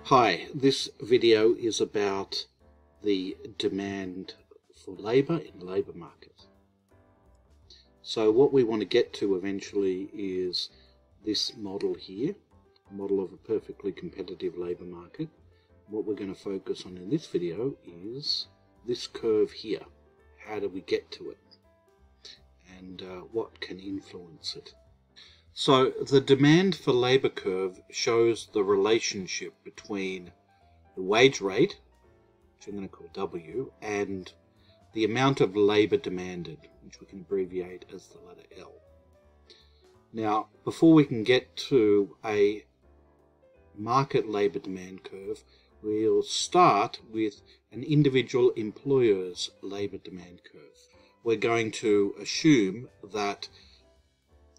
Hi, this video is about the demand for labour in the labour market. So what we want to get to eventually is this model here, model of a perfectly competitive labour market. What we're going to focus on in this video is this curve here. How do we get to it? And what can influence it? So the demand for labour curve shows the relationship between the wage rate, which I'm going to call W, and the amount of labour demanded, which we can abbreviate as the letter L. Now, before we can get to a market labour demand curve, we'll start with an individual employer's labour demand curve. We're going to assume that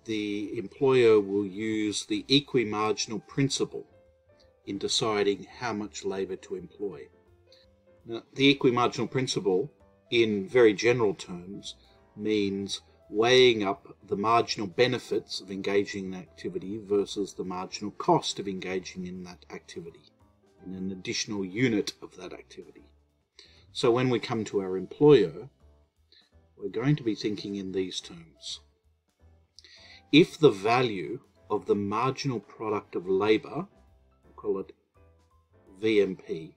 the employer will use the equimarginal principle in deciding how much labour to employ. Now, the equimarginal principle, in very general terms, means weighing up the marginal benefits of engaging in activity versus the marginal cost of engaging in that activity, in an additional unit of that activity. So when we come to our employer, we're going to be thinking in these terms. If the value of the marginal product of labour, we'll call it VMP,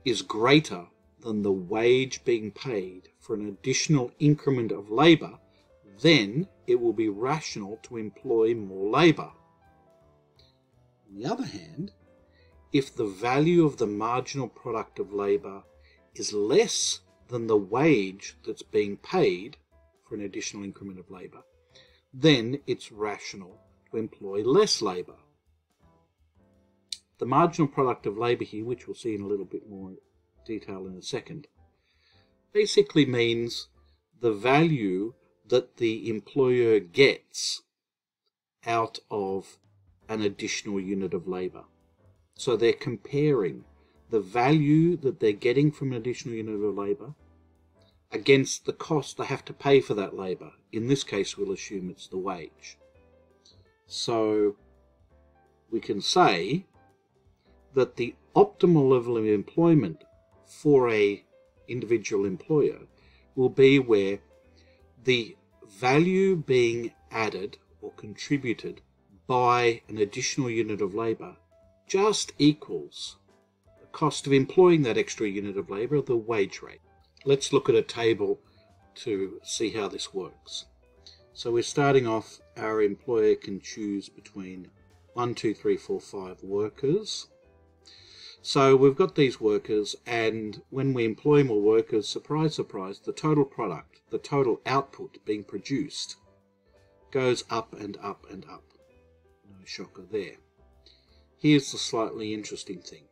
is greater than the wage being paid for an additional increment of labour, then it will be rational to employ more labour. On the other hand, if the value of the marginal product of labour is less than the wage that's being paid for an additional increment of labour, then it's rational to employ less labour. The marginal product of labour here, which we'll see in a little bit more detail in a second, basically means the value that the employer gets out of an additional unit of labour. So they're comparing the value that they're getting from an additional unit of labour against the cost they have to pay for that labour. In this case, we'll assume it's the wage. So we can say that the optimal level of employment for a individual employer will be where the value being added or contributed by an additional unit of labour just equals the cost of employing that extra unit of labour, the wage rate. Let's look at a table to see how this works. So we're starting off, our employer can choose between 1, 2, 3, 4, 5 workers. So we've got these workers, and when we employ more workers, surprise, surprise, the total product, the total output being produced goes up and up and up. No shocker there. Here's the slightly interesting thing.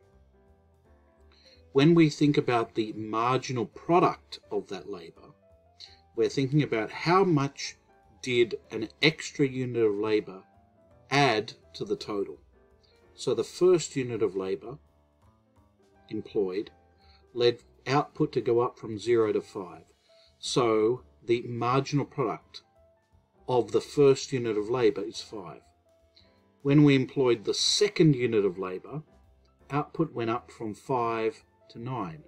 When we think about the marginal product of that labour, we're thinking about how much did an extra unit of labour add to the total. So the first unit of labour employed led output to go up from 0 to 5. So the marginal product of the first unit of labour is 5. When we employed the second unit of labour, output went up from 5 to 9.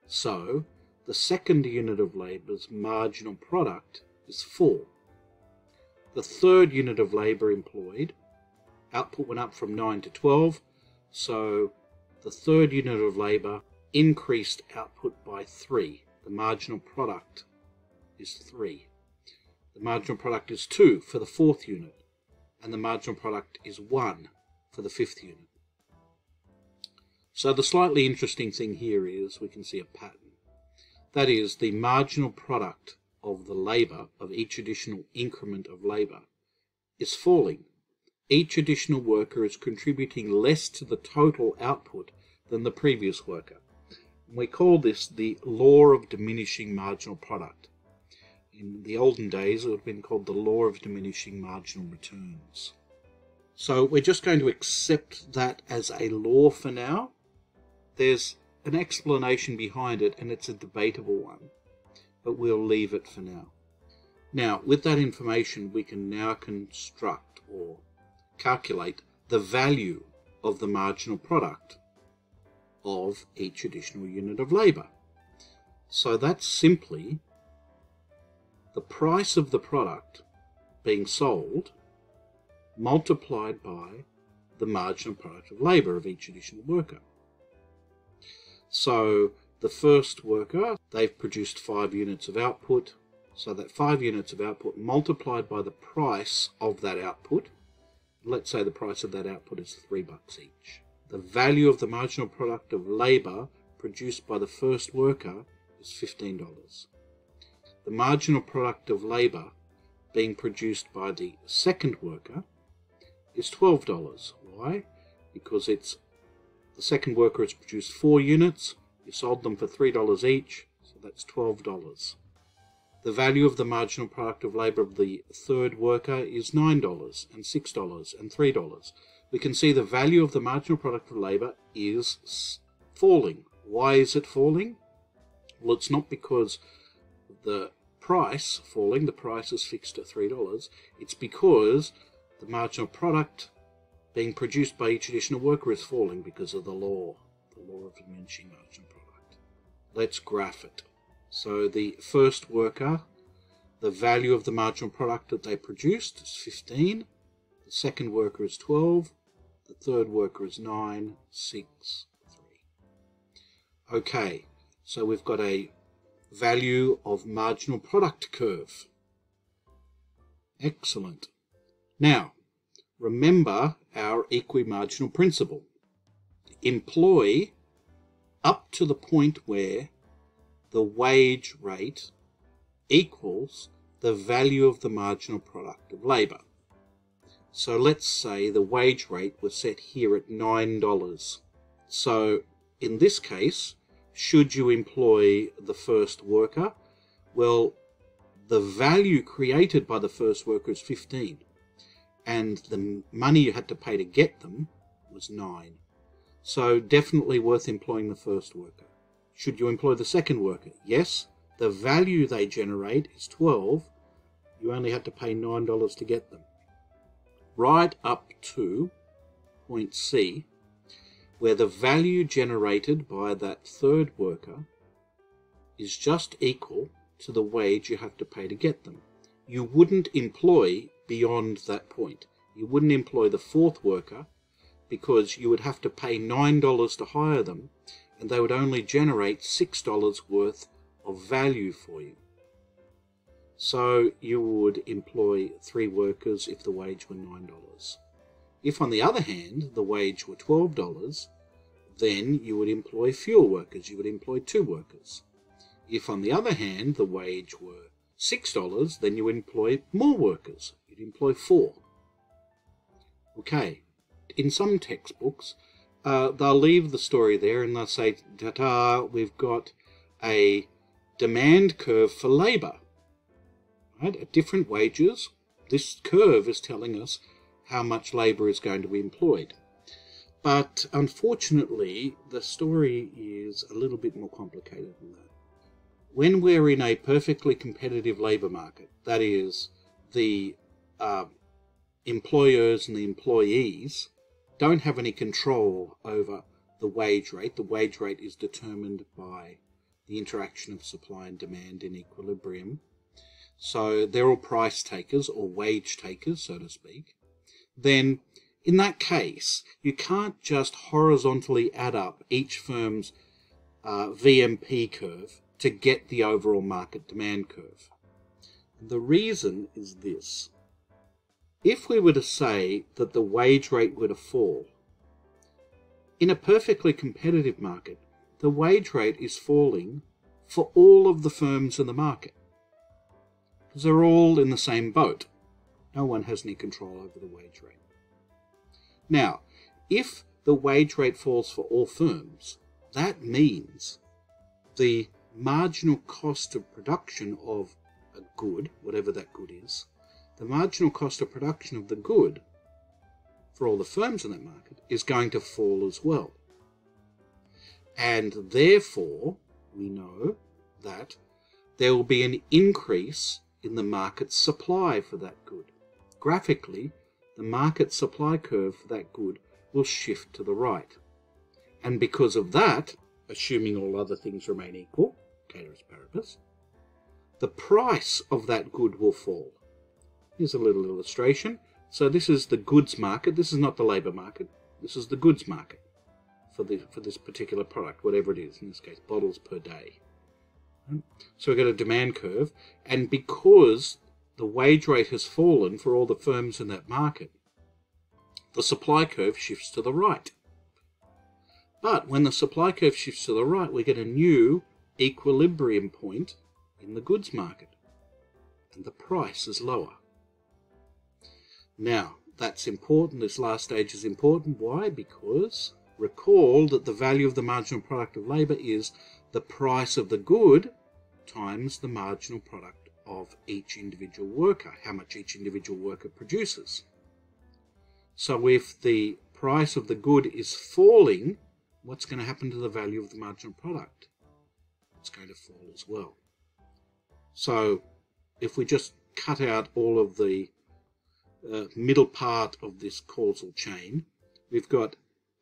So the second unit of labour's marginal product is 4. The third unit of labour employed, output went up from 9 to 12, so the third unit of labour increased output by 3. The marginal product is 3. The marginal product is 2 for the fourth unit, and the marginal product is 1 for the fifth unit. So the slightly interesting thing here is we can see a pattern. That is, the marginal product of the labour of each additional increment of labour is falling. Each additional worker is contributing less to the total output than the previous worker. And we call this the law of diminishing marginal product. In the olden days, it would have been called the law of diminishing marginal returns. So we're just going to accept that as a law for now. There's an explanation behind it, and it's a debatable one, but we'll leave it for now. Now, with that information, we can now construct or calculate the value of the marginal product of each additional unit of labour. So that's simply the price of the product being sold multiplied by the marginal product of labour of each additional worker. So the first worker, they've produced 5 units of output, so that 5 units of output multiplied by the price of that output, let's say the price of that output is $3 each. The value of the marginal product of labour produced by the first worker is $15. The marginal product of labour being produced by the second worker is $12. Why? Because the second worker has produced 4 units, you sold them for $3 each, so that's $12. The value of the marginal product of labour of the third worker is $9 and $6 and $3. We can see the value of the marginal product of labour is falling. Why is it falling? Well, it's not because the price falling, the price is fixed at $3, it's because the marginal product being produced by each additional worker is falling because of the law of diminishing marginal product. Let's graph it. So the first worker, the value of the marginal product that they produced is 15, the second worker is 12, the third worker is 9, 6, 3. Okay, so we've got a value of marginal product curve. Excellent. Now, remember our equimarginal principle. Employ up to the point where the wage rate equals the value of the marginal product of labour. So let's say the wage rate was set here at $9. So in this case, should you employ the first worker? Well, the value created by the first worker is 15, and the money you had to pay to get them was 9. So definitely worth employing the first worker. Should you employ the second worker? Yes, the value they generate is 12. You only had to pay $9 to get them. Right up to point C, where the value generated by that third worker is just equal to the wage you have to pay to get them. You wouldn't employ beyond that point. You wouldn't employ the fourth worker because you would have to pay $9 to hire them, and they would only generate $6 worth of value for you. So you would employ 3 workers if the wage were $9. If, on the other hand, the wage were $12, then you would employ fewer workers. You would employ 2 workers. If, on the other hand, the wage were $6, then you would employ more workers. You'd employ 4. Okay, in some textbooks, they'll leave the story there and they'll say, ta-ta, we've got a demand curve for labour. Right? At different wages, this curve is telling us how much labour is going to be employed. But unfortunately, the story is a little bit more complicated than that. When we're in a perfectly competitive labour market, that is, the employers and the employees don't have any control over the wage rate. The wage rate is determined by the interaction of supply and demand in equilibrium. So they're all price takers or wage takers, so to speak. Then in that case, you can't just horizontally add up each firm's VMP curve to get the overall market demand curve. The reason is this. If we were to say that the wage rate were to fall, in a perfectly competitive market, the wage rate is falling for all of the firms in the market, because they're all in the same boat. No one has any control over the wage rate. Now, if the wage rate falls for all firms, that means the marginal cost of production of a good, whatever that good is, the marginal cost of production of the good for all the firms in that market is going to fall as well. And therefore, we know that there will be an increase in the market supply for that good. Graphically, the market supply curve for that good will shift to the right. And because of that, assuming all other things remain equal, ceteris paribus, the price of that good will fall. Here's a little illustration. So this is the goods market. This is not the labour market. This is the goods market for this particular product, whatever it is, in this case, bottles per day. So we've got a demand curve, and because the wage rate has fallen for all the firms in that market, the supply curve shifts to the right. But when the supply curve shifts to the right, we get a new equilibrium point in the goods market, and the price is lower. Now, that's important. This last stage is important. Why? Because recall that the value of the marginal product of labour is the price of the good times the marginal product of each individual worker, how much each individual worker produces. So if the price of the good is falling, what's going to happen to the value of the marginal product? It's going to fall as well. So if we just cut out all of the middle part of this causal chain, we've got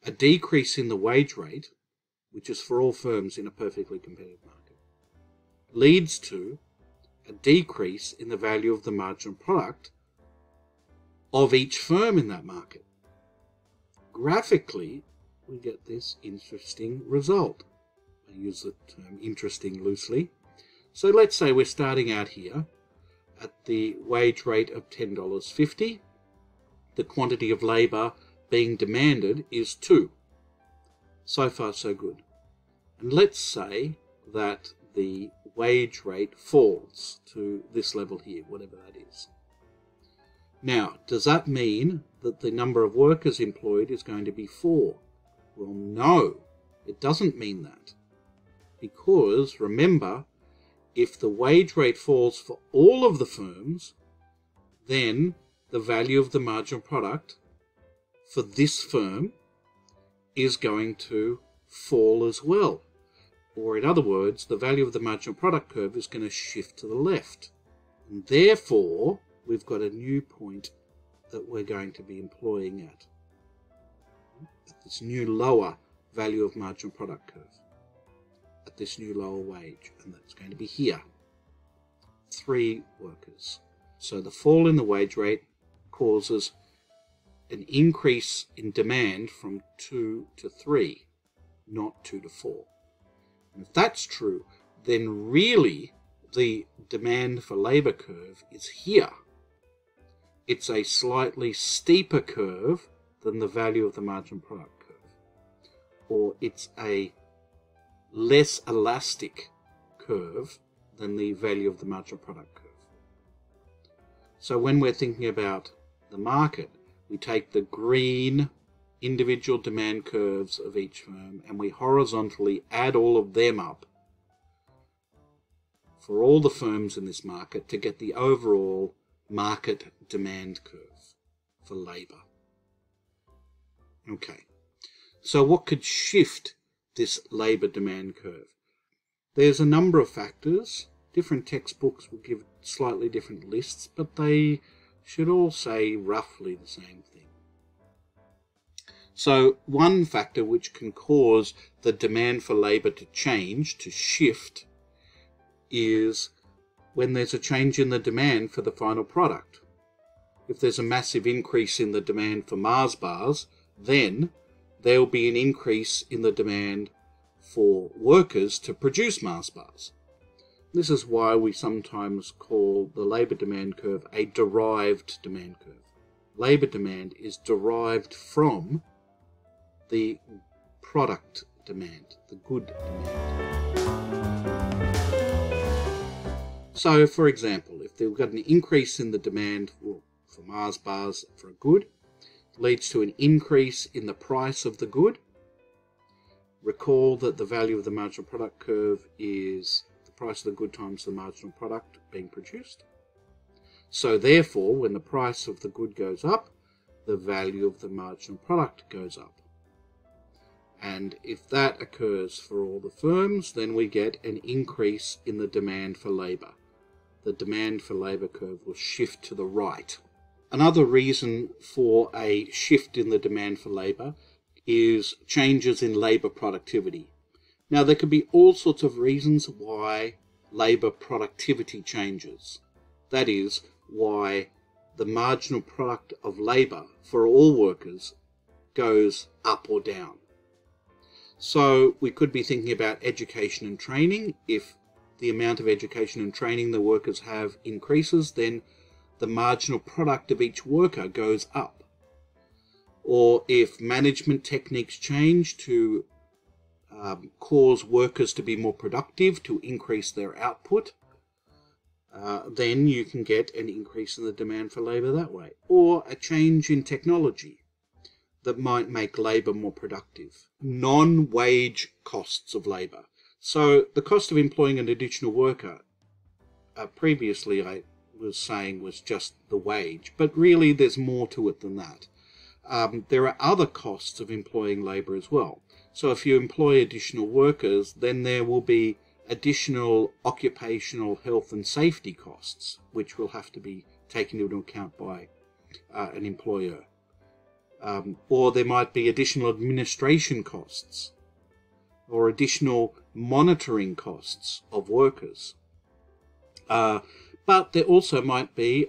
a decrease in the wage rate, which is for all firms in a perfectly competitive market, leads to a decrease in the value of the marginal product of each firm in that market. Graphically, we get this interesting result. I use the term interesting loosely. So let's say we're starting out here at the wage rate of $10.50. The quantity of labour being demanded is 2. So far, so good. And let's say that the wage rate falls to this level here, whatever that is. Now, does that mean that the number of workers employed is going to be 4? Well, no, it doesn't mean that. Because, remember, if the wage rate falls for all of the firms, then the value of the marginal product for this firm is going to fall as well. Or in other words, the value of the marginal product curve is going to shift to the left. And therefore, we've got a new point that we're going to be employing at this new lower value of marginal product curve, at this new lower wage, and that's going to be here. 3 workers. So the fall in the wage rate causes an increase in demand from 2 to 3, not 2 to 4. And if that's true, then really the demand for labour curve is here. It's a slightly steeper curve than the value of the marginal product curve. Or it's a less elastic curve than the value of the marginal product curve. So when we're thinking about the market, we take the green individual demand curves of each firm and we horizontally add all of them up for all the firms in this market to get the overall market demand curve for labour. Okay, so what could shift this labour demand curve? There's a number of factors. Different textbooks will give slightly different lists, but they should all say roughly the same thing. So one factor which can cause the demand for labour to change, to shift, is when there's a change in the demand for the final product. If there's a massive increase in the demand for Mars bars, then there will be an increase in the demand for workers to produce Mars bars. This is why we sometimes call the labour demand curve a derived demand curve. Labour demand is derived from the product demand, the good demand. So, for example, if we've got an increase in the demand for Mars bars for a good, leads to an increase in the price of the good. Recall that the value of the marginal product curve is the price of the good times the marginal product being produced. So therefore, when the price of the good goes up, the value of the marginal product goes up. And if that occurs for all the firms, then we get an increase in the demand for labour. The demand for labour curve will shift to the right. Another reason for a shift in the demand for labour is changes in labour productivity. Now, there could be all sorts of reasons why labour productivity changes. That is, why the marginal product of labour for all workers goes up or down. So we could be thinking about education and training. If the amount of education and training the workers have increases, then the marginal product of each worker goes up. Or if management techniques change to cause workers to be more productive, to increase their output, then you can get an increase in the demand for labour that way. Or a change in technology that might make labour more productive. Non-wage costs of labour. So the cost of employing an additional worker, previously I was saying was just the wage, but really there's more to it than that. There are other costs of employing labour as well. So if you employ additional workers, then there will be additional occupational health and safety costs, which will have to be taken into account by an employer. Or there might be additional administration costs or additional monitoring costs of workers. But there also might be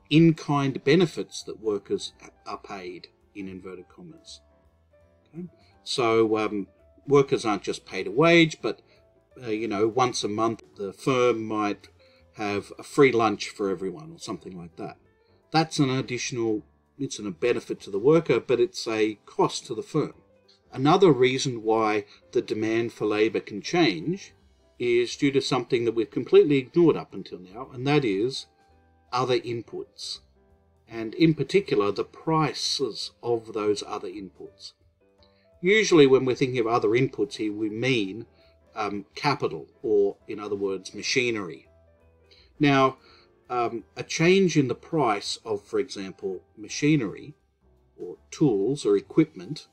in-kind benefits that workers are paid, in inverted commas. Okay? So workers aren't just paid a wage, but once a month the firm might have a free lunch for everyone or something like that. That's an additional, it's a benefit to the worker, but it's a cost to the firm. Another reason why the demand for labour can change is due to something that we've completely ignored up until now, and that is other inputs, and in particular the prices of those other inputs. Usually when we're thinking of other inputs here, we mean capital, or in other words, machinery. Now, a change in the price of, for example, machinery or tools or equipment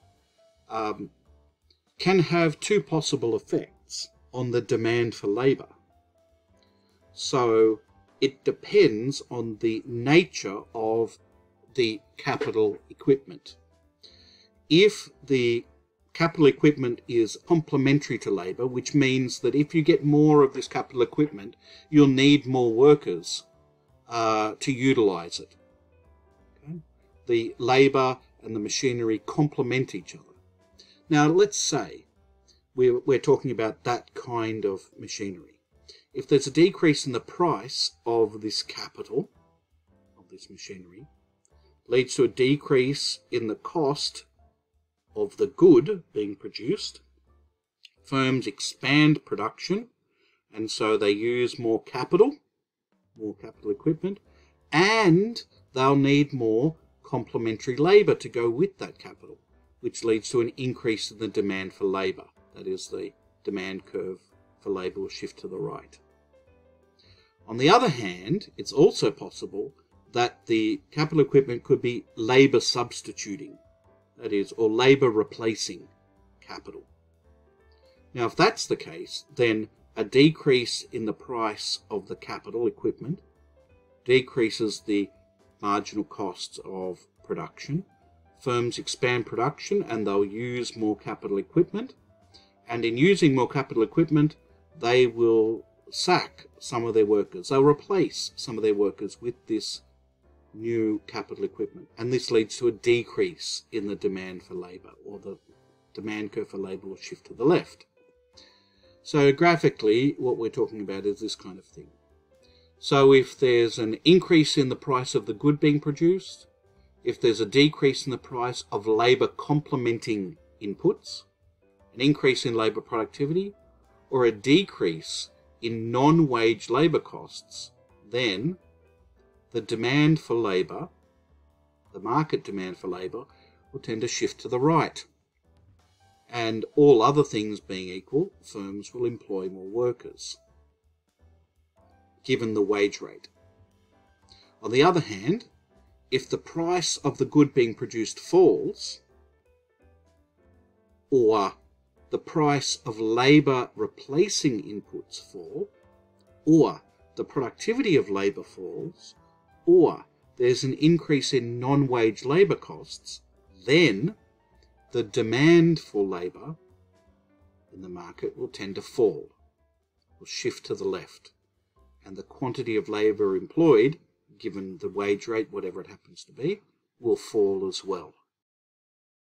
can have two possible effects on the demand for labour. So it depends on the nature of the capital equipment. If the capital equipment is complementary to labour, which means that if you get more of this capital equipment, you'll need more workers to utilise it. Okay? The labour and the machinery complement each other. Now, let's say we're talking about that kind of machinery. If there's a decrease in the price of this capital, of this machinery, leads to a decrease in the cost of the good being produced, firms expand production, and so they use more capital equipment, and they'll need more complementary labour to go with that capital, which leads to an increase in the demand for labour. That is, the demand curve for labour will shift to the right. On the other hand, it's also possible that the capital equipment could be labour substituting, that is, or labour replacing capital. Now, if that's the case, then a decrease in the price of the capital equipment decreases the marginal costs of production. Firms expand production and they'll use more capital equipment. And in using more capital equipment, they will sack some of their workers. They'll replace some of their workers with this new capital equipment. And this leads to a decrease in the demand for labour, or the demand curve for labour will shift to the left. So graphically, what we're talking about is this kind of thing. So if there's an increase in the price of the good being produced, if there's a decrease in the price of labour complementing inputs, an increase in labour productivity, or a decrease in non-wage labour costs, then the demand for labour, the market demand for labour, will tend to shift to the right. And all other things being equal, firms will employ more workers, given the wage rate. On the other hand, if the price of the good being produced falls, or the price of labour replacing inputs fall, or the productivity of labour falls, or there's an increase in non-wage labour costs, then the demand for labour in the market will tend to fall, will shift to the left, and the quantity of labour employed, given the wage rate, whatever it happens to be, will fall as well.